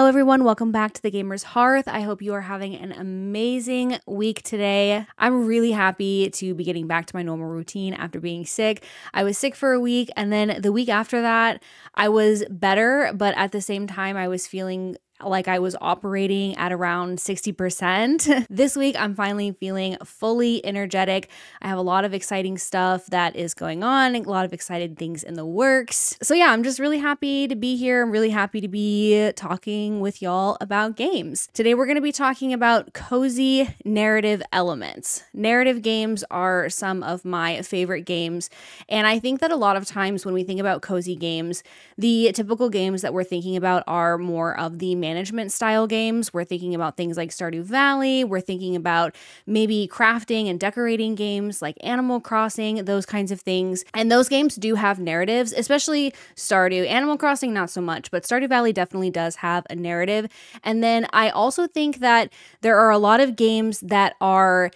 Hello everyone, welcome back to the Gamer's Hearth. I hope you are having an amazing week today. I'm really happy to be getting back to my normal routine after being sick. I was sick for a week, and then the week after that, I was better, but at the same time, I was feeling like I was operating at around 60%. This week, I'm finally feeling fully energetic. I have a lot of exciting stuff that is going on, a lot of excited things in the works. So yeah, I'm just really happy to be here. I'm really happy to be talking with y'all about games. Today, we're going to be talking about cozy narrative elements. Narrative games are some of my favorite games, and I think that a lot of times when we think about cozy games, the typical games that we're thinking about are more of the management style games. We're thinking about things like Stardew Valley. We're thinking about maybe crafting and decorating games like Animal Crossing, those kinds of things. And those games do have narratives, especially Stardew. Animal Crossing, not so much, but Stardew Valley definitely does have a narrative. And then I also think that there are a lot of games that are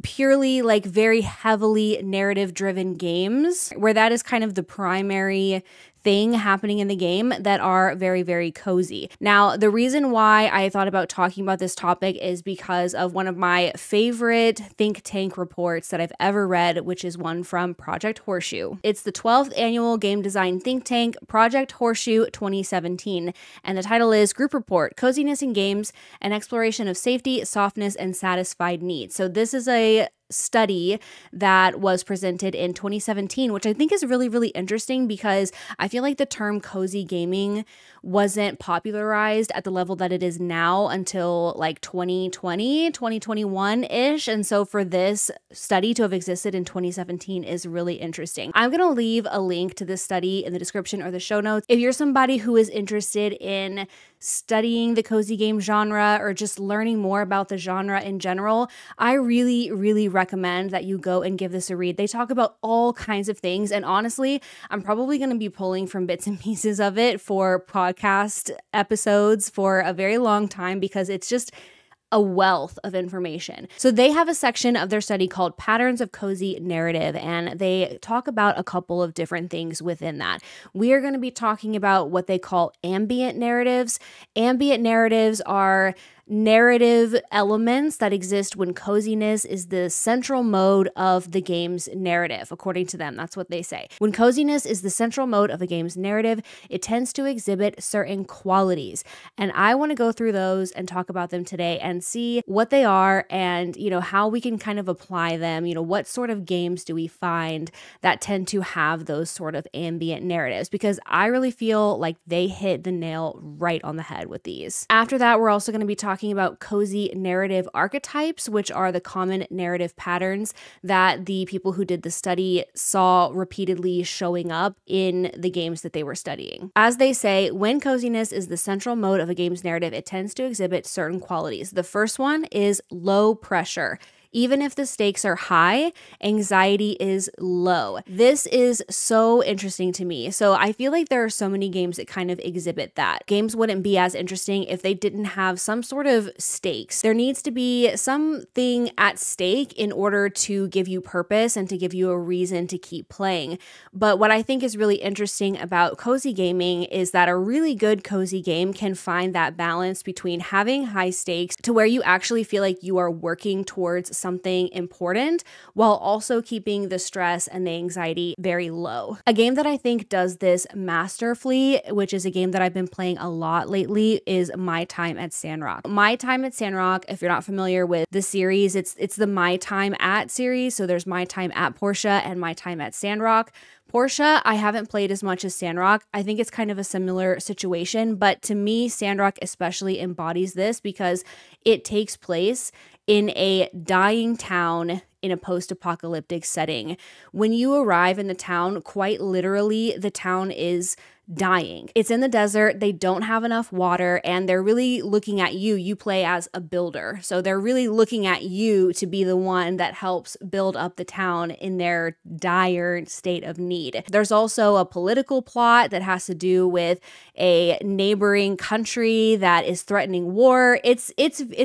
purely like very heavily narrative driven games where that is kind of the primary thing happening in the game that are very, very cozy. Now, the reason why I thought about talking about this topic is because of one of my favorite think tank reports that I've ever read, which is one from Project Horseshoe. It's the 12th annual game design think tank, Project Horseshoe 2017, and the title is Group Report, Coziness in Games, an Exploration of Safety, Softness, and Satisfied Needs. So this is a study that was presented in 2017, which I think is really, really interesting because I feel like the term cozy gaming wasn't popularized at the level that it is now until like 2020, 2021-ish. And so for this study to have existed in 2017 is really interesting. I'm going to leave a link to this study in the description or the show notes. If you're somebody who is interested in studying the cozy game genre or just learning more about the genre in general, I really, really recommend that you go and give this a read. They talk about all kinds of things, and honestly, I'm probably going to be pulling from bits and pieces of it for podcast episodes for a very long time because it's just a wealth of information. So they have a section of their study called Patterns of Cozy Narrative, and they talk about a couple of different things within that. We are going to be talking about what they call ambient narratives. Ambient narratives are narrative elements that exist when coziness is the central mode of the game's narrative, according to them. That's what they say. When coziness is the central mode of a game's narrative, it tends to exhibit certain qualities. And I want to go through those and talk about them today and see what they are and, how we can kind of apply them. What sort of games do we find that tend to have those sort of ambient narratives? Because I really feel like they hit the nail right on the head with these. After that, we're also going to be talking about cozy narrative archetypes, which are the common narrative patterns that the people who did the study saw repeatedly showing up in the games that they were studying. As they say, when coziness is the central mode of a game's narrative, it tends to exhibit certain qualities. The first one is low pressure. Even if the stakes are high, anxiety is low. This is so interesting to me. So I feel like there are so many games that kind of exhibit that. Games wouldn't be as interesting if they didn't have some sort of stakes. There needs to be something at stake in order to give you purpose and to give you a reason to keep playing. But what I think is really interesting about cozy gaming is that a really good cozy game can find that balance between having high stakes to where you actually feel like you are working towards something important while also keeping the stress and the anxiety very low. A game that I think does this masterfully, which is a game that I've been playing a lot lately, is My Time at Sandrock. My Time at Sandrock, if you're not familiar with the series, it's the My Time at series. So there's My Time at Portia and My Time at Sandrock. Portia, I haven't played as much as Sandrock. I think it's kind of a similar situation, but to me, Sandrock especially embodies this because it takes place in a dying town in a post-apocalyptic setting. When you arrive in the town, quite literally, the town is dying. It's in the desert, they don't have enough water, and they're really looking at you. You play as a builder. So they're really looking at you to be the one that helps build up the town in their dire state of need. There's also a political plot that has to do with a neighboring country that is threatening war. It's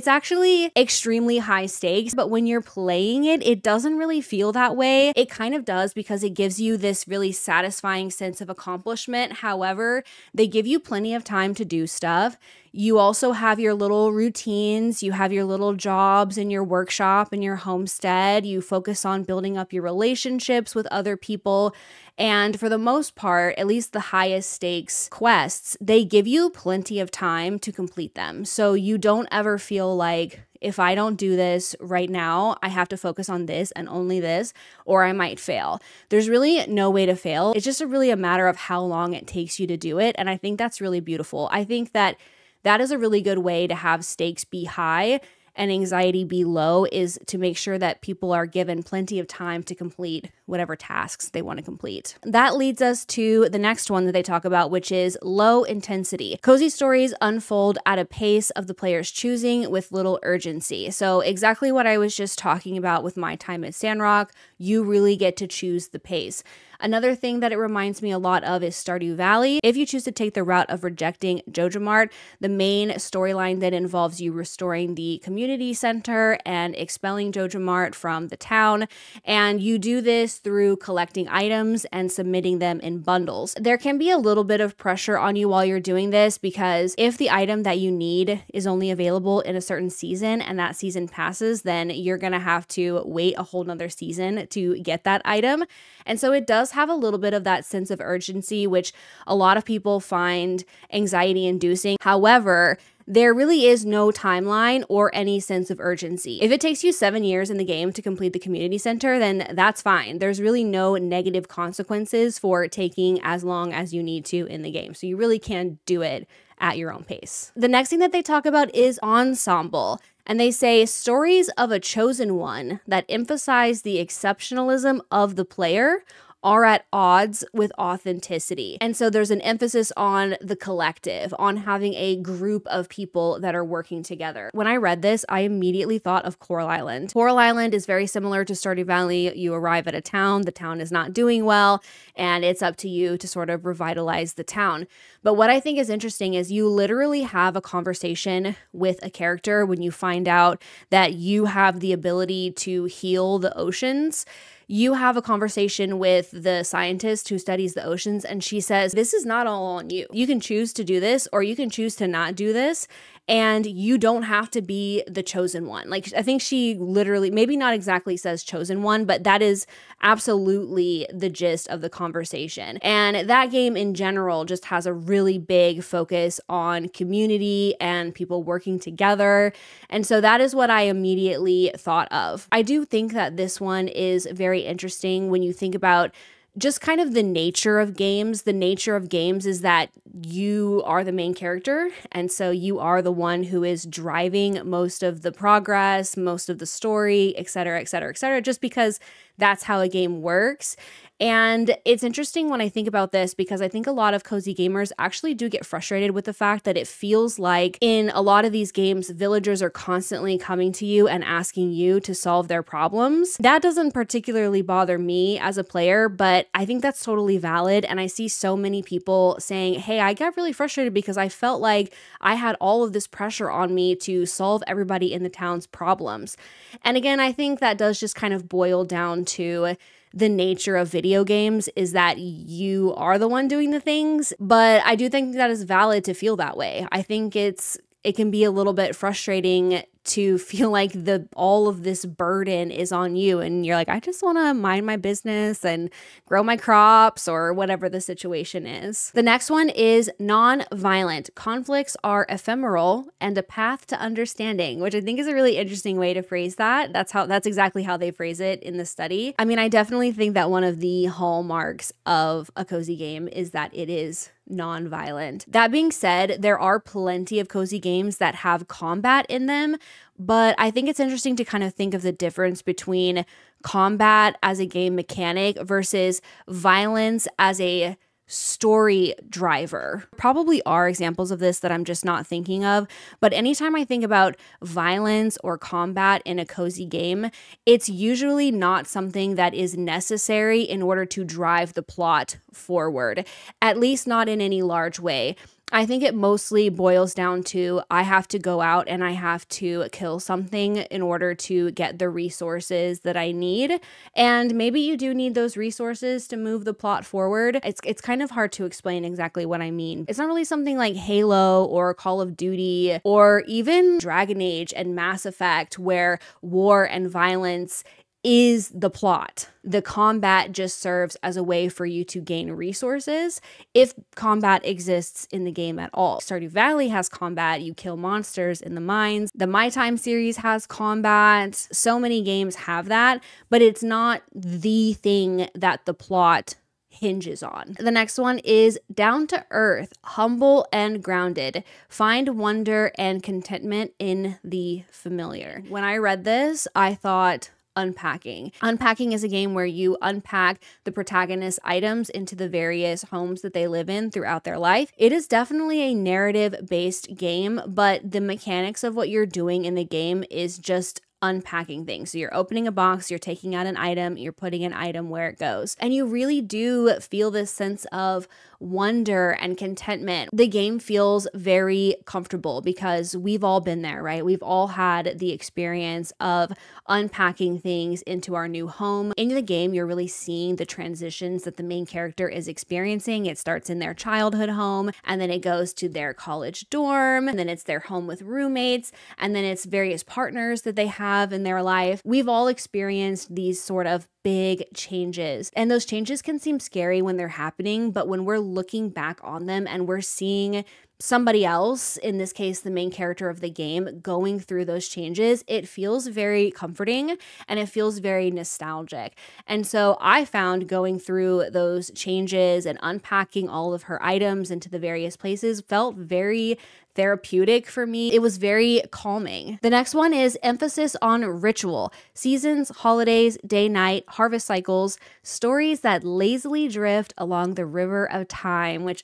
actually extremely high stakes, but when you're playing it, it doesn't really feel that way. It kind of does because it gives you this really satisfying sense of accomplishment. However, However, they give you plenty of time to do stuff. You also have your little routines, you have your little jobs in your workshop and your homestead. You focus on building up your relationships with other people. And for the most part, at least the highest stakes quests, they give you plenty of time to complete them. So you don't ever feel like, if I don't do this right now, I have to focus on this and only this, or I might fail. There's really no way to fail. It's just really a matter of how long it takes you to do it. And I think that's really beautiful. I think that is a really good way to have stakes be high and anxiety be low, is to make sure that people are given plenty of time to complete whatever tasks they want to complete. That leads us to the next one that they talk about, which is low intensity. Cozy stories unfold at a pace of the player's choosing with little urgency. So exactly what I was just talking about with my time at Sandrock, you really get to choose the pace. Another thing that it reminds me a lot of is Stardew Valley. If you choose to take the route of rejecting Jojamart, the main storyline then involves you restoring the community center and expelling Jojamart from the town. And you do this through collecting items and submitting them in bundles. There can be a little bit of pressure on you while you're doing this, because if the item that you need is only available in a certain season and that season passes, then you're gonna have to wait a whole nother season to get that item. And so it does have a little bit of that sense of urgency, which a lot of people find anxiety inducing. However, there really is no timeline or any sense of urgency. If it takes you 7 years in the game to complete the community center, then that's fine. There's really no negative consequences for taking as long as you need to in the game. So you really can do it at your own pace. The next thing that they talk about is ensemble. And they say stories of a chosen one that emphasize the exceptionalism of the player are at odds with authenticity. And so there's an emphasis on the collective, on having a group of people that are working together. When I read this, I immediately thought of Coral Island. Coral Island is very similar to Stardew Valley. You arrive at a town, the town is not doing well, and it's up to you to sort of revitalize the town. But what I think is interesting is you literally have a conversation with a character when you find out that you have the ability to heal the oceans. You have a conversation with the scientist who studies the oceans, and she says, this is not all on you. You can choose to do this, or you can choose to not do this, and you don't have to be the chosen one. Like, I think she literally, maybe not exactly says chosen one, but that is absolutely the gist of the conversation. And that game in general just has a really big focus on community and people working together. And so that is what I immediately thought of. I do think that this one is very interesting when you think about just kind of the nature of games. The nature of games is that you are the main character, and so you are the one who is driving most of the progress, most of the story, et cetera, et cetera, et cetera, just because that's how a game works. And it's interesting when I think about this, because I think a lot of cozy gamers actually do get frustrated with the fact that it feels like in a lot of these games, villagers are constantly coming to you and asking you to solve their problems. That doesn't particularly bother me as a player, but I think that's totally valid. And I see so many people saying, hey, I got really frustrated because I felt like I had all of this pressure on me to solve everybody in the town's problems. And again, I think that does just kind of boil down to the nature of video games, is that you are the one doing the things. But I do think that is valid to feel that way. I think it can be a little bit frustrating to feel like all of this burden is on you, and you're like, I just want to mind my business and grow my crops, or whatever the situation is. The next one is non-violent. Conflicts are ephemeral and a path to understanding, which I think is a really interesting way to phrase that. That's exactly how they phrase it in the study. I mean, I definitely think that one of the hallmarks of a cozy game is that it is non-violent. That being said, there are plenty of cozy games that have combat in them, but I think it's interesting to kind of think of the difference between combat as a game mechanic versus violence as a story driver. Probably are examples of this that I'm just not thinking of, but anytime I think about violence or combat in a cozy game, it's usually not something that is necessary in order to drive the plot forward, at least not in any large way. I think it mostly boils down to I have to go out and I have to kill something in order to get the resources that I need. And maybe you do need those resources to move the plot forward. It's kind of hard to explain exactly what I mean. It's not really something like Halo or Call of Duty or even Dragon Age and Mass Effect where war and violence is the plot. The combat just serves as a way for you to gain resources if combat exists in the game at all. Stardew Valley has combat. You kill monsters in the mines. The My Time series has combat. So many games have that, but it's not the thing that the plot hinges on. The next one is down to earth, humble and grounded. Find wonder and contentment in the familiar. When I read this, I thought Unpacking. Unpacking is a game where you unpack the protagonist's items into the various homes that they live in throughout their life. It is definitely a narrative-based game, but the mechanics of what you're doing in the game is just unpacking things. So you're opening a box, you're taking out an item, you're putting an item where it goes. And you really do feel this sense of wonder and contentment. The game feels very comfortable because we've all been there, right? We've all had the experience of unpacking things into our new home. In the game, you're really seeing the transitions that the main character is experiencing. It starts in their childhood home, and then it goes to their college dorm, and then it's their home with roommates, and then it's various partners that they have in their life. We've all experienced these sort of big changes, and those changes can seem scary when they're happening, but when we're looking back on them and we're seeing somebody else, in this case the main character of the game, going through those changes, it feels very comforting and it feels very nostalgic. And so I found going through those changes and unpacking all of her items into the various places felt very therapeutic for me. It was very calming. The next one is emphasis on ritual, seasons, holidays, day-night, harvest cycles, stories that lazily drift along the river of time, which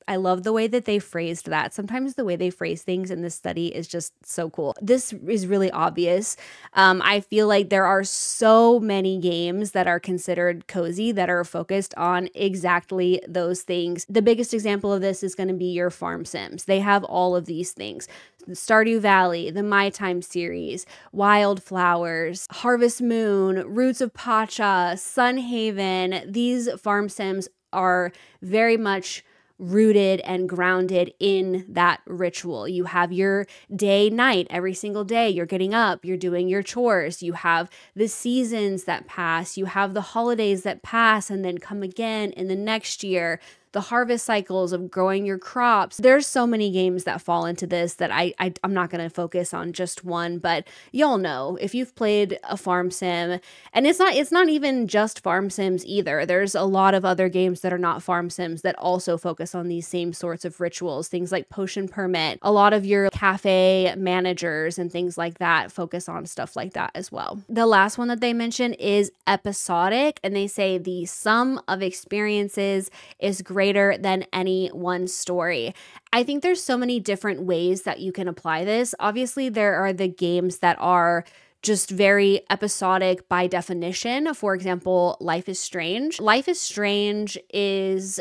I love the way that they phrased that. Sometimes the way they phrase things in this study is just so cool. This is really obvious. I feel like there are so many games that are considered cozy that are focused on exactly those things. The biggest example of this is going to be your farm sims. They have all of these things. Stardew Valley, the My Time series, Wylde Flowers, Harvest Moon, Roots of Pacha, Sunhaven. These farm sims are very much rooted and grounded in that ritual. You have your day, night, every single day. You're getting up, you're doing your chores. You have the seasons that pass. You have the holidays that pass and then come again in the next year. The harvest cycles of growing your crops. There's so many games that fall into this that I'm not going to focus on just one, but y'all know if you've played a farm sim, and it's not even just farm sims either. There's a lot of other games that are not farm sims that also focus on these same sorts of rituals, things like Potion Permit. A lot of your cafe managers and things like that focus on stuff like that as well. The last one that they mention is episodic, and they say the sum of experiences is greater than any one story. I think there's so many different ways that you can apply this. Obviously, there are the games that are just very episodic by definition. For example, Life is Strange. Life is Strange is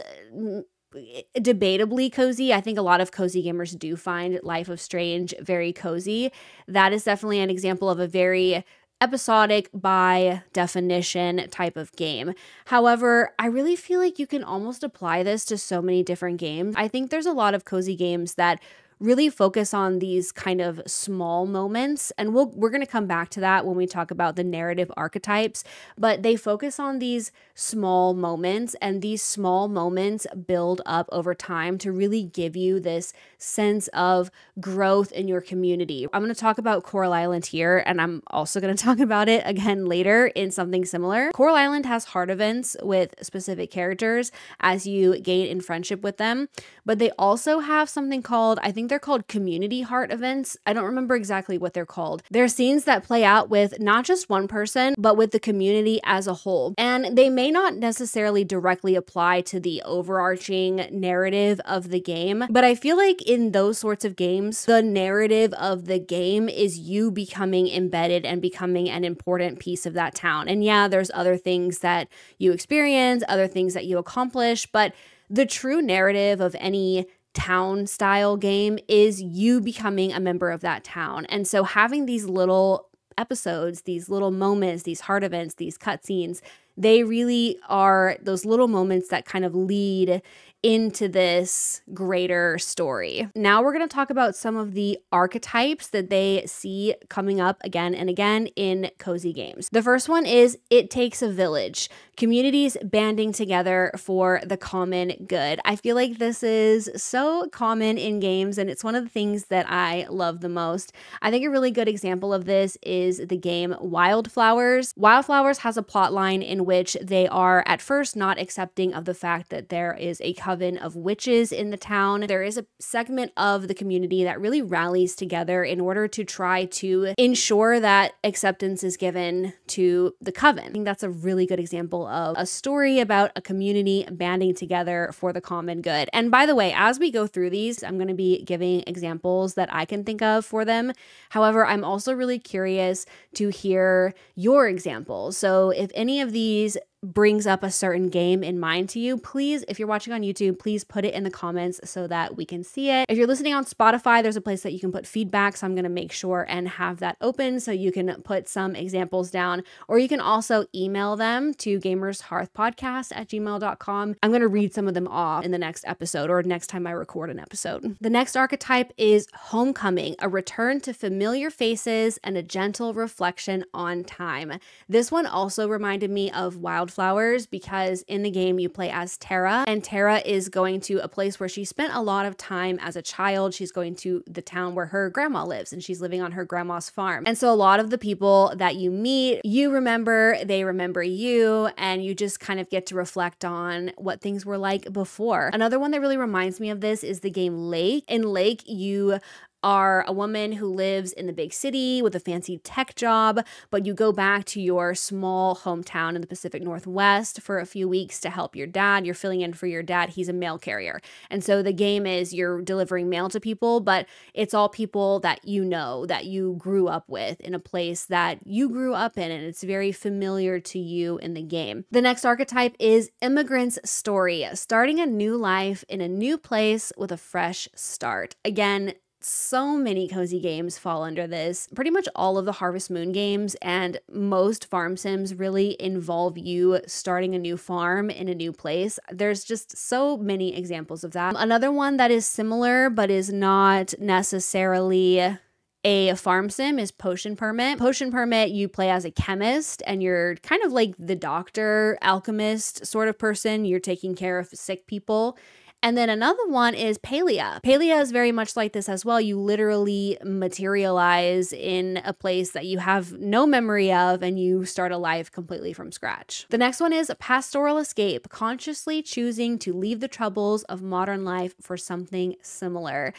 debatably cozy. I think a lot of cozy gamers do find Life of Strange very cozy. That is definitely an example of a very episodic by definition type of game. However, I really feel like you can almost apply this to so many different games. I think there's a lot of cozy games that really focus on these kind of small moments, and we're going to come back to that when we talk about the narrative archetypes, but they focus on these small moments, and these small moments build up over time to really give you this sense of growth in your community. I'm going to talk about Coral Island here, and I'm also going to talk about it again later in something similar. Coral Island has heart events with specific characters as you gain in friendship with them, but they also have something called, I think they're called community heart events. I don't remember exactly what they're called. They're scenes that play out with not just one person, but with the community as a whole. And they may not necessarily directly apply to the overarching narrative of the game, but I feel like in those sorts of games, the narrative of the game is you becoming embedded and becoming an important piece of that town. And yeah, there's other things that you experience, other things that you accomplish, but the true narrative of any town style game is you becoming a member of that town. And so having these little episodes, these little moments, these heart events, these cutscenes, they really are those little moments that kind of lead into this greater story. Now we're going to talk about some of the archetypes that they see coming up again and again in cozy games. The first one is it takes a village, communities banding together for the common good. I feel like this is so common in games, and it's one of the things that I love the most. I think a really good example of this is the game Wylde Flowers. Wylde Flowers has a plot line in which they are at first not accepting of the fact that there is a coven of witches in the town. There is a segment of the community that really rallies together in order to try to ensure that acceptance is given to the coven. I think that's a really good example of a story about a community banding together for the common good. And by the way, as we go through these, I'm going to be giving examples that I can think of for them. However, I'm also really curious to hear your examples. So if any of these brings up a certain game in mind to you, please, if you're watching on YouTube, please put it in the comments so that we can see it. If you're listening on Spotify, there's a place that you can put feedback, so I'm going to make sure and have that open so you can put some examples down, or you can also email them to gamershearthpodcast@gmail.com. I'm going to read some of them off in the next episode or next time I record an episode. The next archetype is homecoming, a return to familiar faces and a gentle reflection on time. This one also reminded me of Wylde Flowers because in the game you play as Tara, and Tara is going to a place where she spent a lot of time as a child. She's going to the town where her grandma lives, and she's living on her grandma's farm. And so a lot of the people that you meet, you remember, they remember you, and you just kind of get to reflect on what things were like before. Another one that really reminds me of this is the game Lake. In Lake, you are a woman who lives in the big city with a fancy tech job, but you go back to your small hometown in the Pacific Northwest for a few weeks to help your dad. You're filling in for your dad. He's a mail carrier. And so the game is you're delivering mail to people, but it's all people that you know, that you grew up with in a place that you grew up in, and it's very familiar to you in the game. The next archetype is immigrant's story, starting a new life in a new place with a fresh start. Again, so many cozy games fall under this. Pretty much all of the Harvest Moon games and most farm sims really involve you starting a new farm in a new place. There's just so many examples of that. Another one that is similar but is not necessarily a farm sim is Potion Permit. Potion Permit, you play as a chemist and you're kind of like the doctor, alchemist sort of person. You're taking care of sick people. And then another one is Palia. Palia is very much like this as well. You literally materialize in a place that you have no memory of and you start a life completely from scratch. The next one is Pastoral Escape, consciously choosing to leave the troubles of modern life for something similar.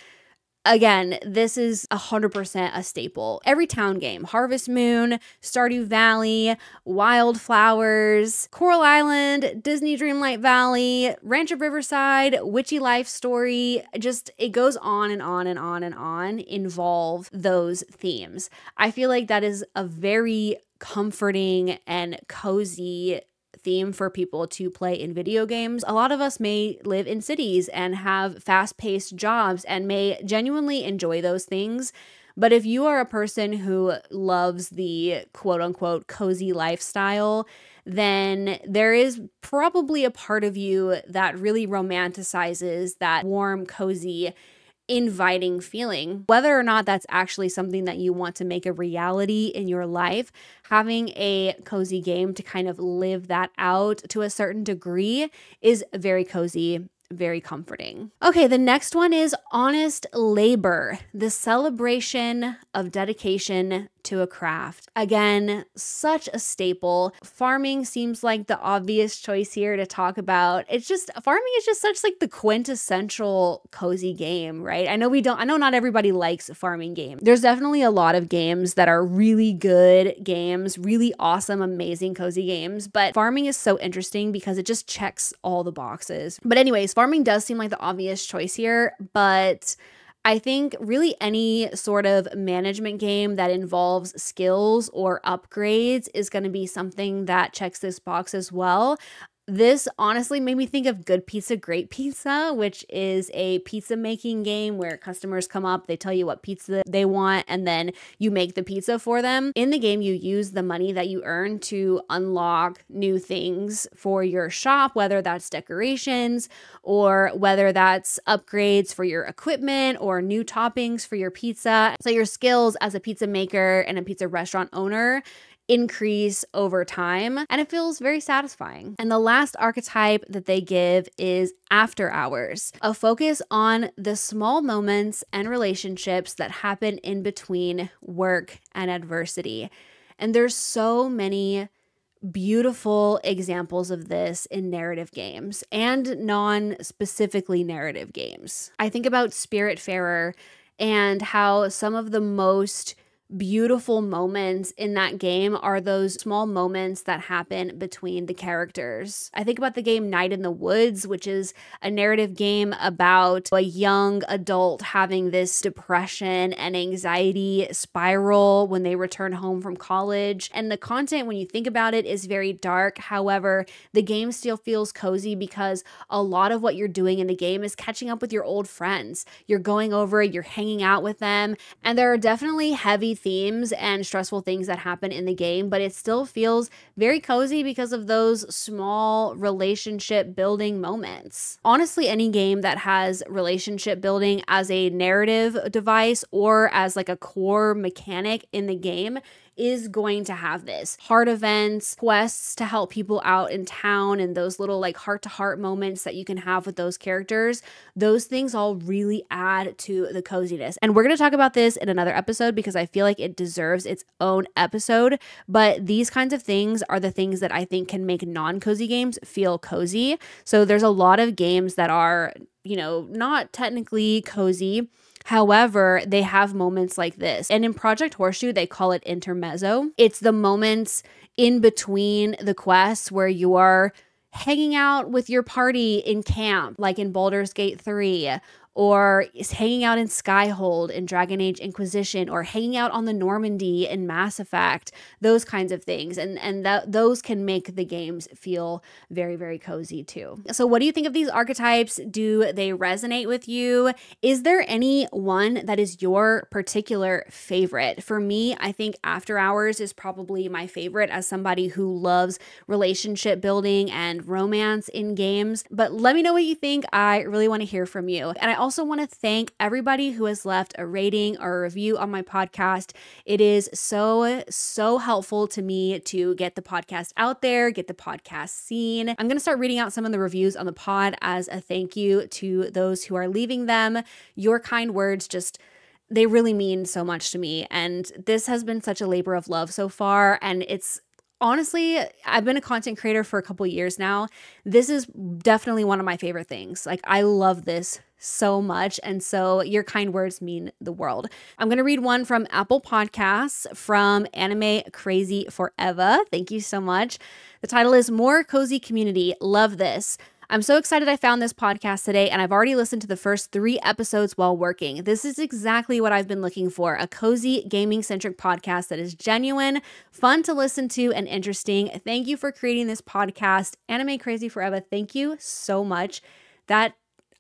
Again, this is 100% a staple. Every town game, Harvest Moon, Stardew Valley, Wylde Flowers, Coral Island, Disney Dreamlight Valley, Ranch of Riverside, Witchy Life Story, just it goes on and on and on and on, involve those themes. I feel like that is a very comforting and cozy theme for people to play in video games. A lot of us may live in cities and have fast-paced jobs and may genuinely enjoy those things. But if you are a person who loves the quote-unquote cozy lifestyle, then there is probably a part of you that really romanticizes that warm, cozy, inviting feeling. Whether or not that's actually something that you want to make a reality in your life, having a cozy game to kind of live that out to a certain degree is very cozy, very comforting. Okay, the next one is honest labor, the celebration of dedication to a craft. Again, such a staple. Farming seems like the obvious choice here to talk about. It's just, farming is just such like the quintessential cozy game, right? I know not everybody likes farming games. There's definitely a lot of games that are really good games, really awesome, amazing, cozy games, but farming is so interesting because it just checks all the boxes. But anyways, farming does seem like the obvious choice here, but I think really any sort of management game that involves skills or upgrades is going to be something that checks this box as well. This honestly made me think of Good Pizza, Great Pizza, which is a pizza making game where customers come up, they tell you what pizza they want, and then you make the pizza for them. In the game, you use the money that you earn to unlock new things for your shop, whether that's decorations or whether that's upgrades for your equipment or new toppings for your pizza. So your skills as a pizza maker and a pizza restaurant owner increase over time, and it feels very satisfying. And the last archetype that they give is after hours, a focus on the small moments and relationships that happen in between work and adversity. And there's so many beautiful examples of this in narrative games and non-specifically narrative games. I think about Spiritfarer and how some of the most beautiful moments in that game are those small moments that happen between the characters. I think about the game Night in the Woods, which is a narrative game about a young adult having this depression and anxiety spiral when they return home from college. And the content, when you think about it, is very dark. However, the game still feels cozy because a lot of what you're doing in the game is catching up with your old friends. You're going over, you're hanging out with them, and there are definitely heavy themes and stressful things that happen in the game, but it still feels very cozy because of those small relationship building moments. Honestly, any game that has relationship building as a narrative device or as like a core mechanic in the game is going to have this. Heart events, quests to help people out in town, and those little like heart-to-heart moments that you can have with those characters, those things all really add to the coziness. And we're going to talk about this in another episode because I feel like it deserves its own episode, but these kinds of things are the things that I think can make non-cozy games feel cozy. So there's a lot of games that are, not technically cozy. However, they have moments like this. And in Project Horseshoe, they call it intermezzo. It's the moments in between the quests where you are hanging out with your party in camp, like in Baldur's Gate 3, or hanging out in Skyhold in Dragon Age Inquisition, or hanging out on the Normandy in Mass Effect, those kinds of things. And those can make the games feel very, very cozy too. So what do you think of these archetypes? Do they resonate with you? Is there any one that is your particular favorite? For me, I think After Hours is probably my favorite as somebody who loves relationship building and romance in games. But let me know what you think. I really want to hear from you. And I also want to thank everybody who has left a rating or a review on my podcast. It is so helpful to me to get the podcast out there, get the podcast seen. I'm going to start reading out some of the reviews on the pod as a thank you to those who are leaving them. Your kind words they really mean so much to me. And this has been such a labor of love so far. And it's honestly, I've been a content creator for a couple years now. This is definitely one of my favorite things. Like, I love this so much. And so your kind words mean the world. I'm going to read one from Apple Podcasts from Anime Crazy Forever. Thank you so much. The title is More Cozy Community. Love this. I'm so excited I found this podcast today, and I've already listened to the first 3 episodes while working. This is exactly what I've been looking for, a cozy gaming-centric podcast that is genuine, fun to listen to, and interesting. Thank you for creating this podcast. Anime Crazy Forever, thank you so much.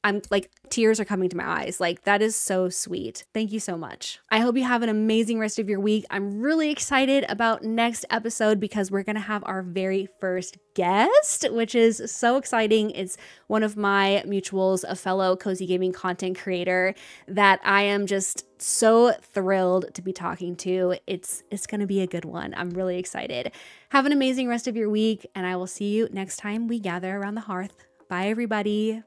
I'm like, tears are coming to my eyes. Like, that is so sweet. Thank you so much. I hope you have an amazing rest of your week. I'm really excited about next episode because we're going to have our very first guest, which is so exciting. It's one of my mutuals, a fellow cozy gaming content creator that I am just so thrilled to be talking to. It's going to be a good one. I'm really excited. Have an amazing rest of your week, and I will see you next time we gather around the hearth. Bye, everybody.